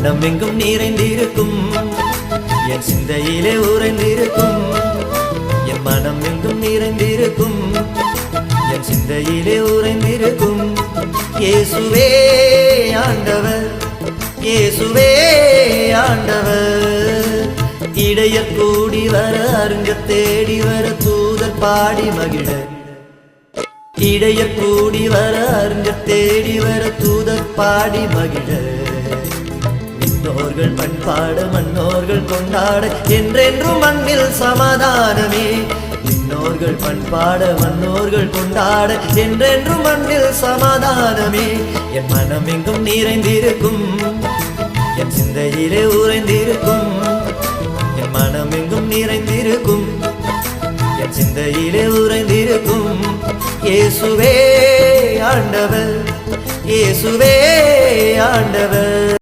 மனம் எங்கும் நிறைந்திருக்கும், என் சிந்தையிலே உறைந்திருக்கும். என் மனம் எங்கும் நிறைந்திருக்கும், என் சிந்தையிலே உறைந்திருக்கும். இயேசுவே ஆண்டவர், இயேசுவே ஆண்டவர். இடையர் கூடி வர, அருங்க தேடி வர, தூதர் பாடி மகிழ. இடையர் கூடி வர, அருங்க தேடி வர, தூதர் பாடி மகிழ. விண்ணோர்கள் பண்பாட, மன்னோர்கள் கொண்டாட, என்றென்றும் மண்ணில் சமாதானமே. விண்ணோர்கள் பண்பாட, மன்னோர்கள் கொண்டாட, என்றென்றும் மண்ணில் சமாதானமே. என் மனம் எங்கும் நிறைந்திருக்கும், என் சிந்தையிலே உறைந்திருக்கும். என் மனம் எங்கும் நிறைந்திருக்கும், என் சிந்தையிலே உறைந்திருக்கும். இயேசுவே ஆண்டவர், இயேசுவே ஆண்டவர்.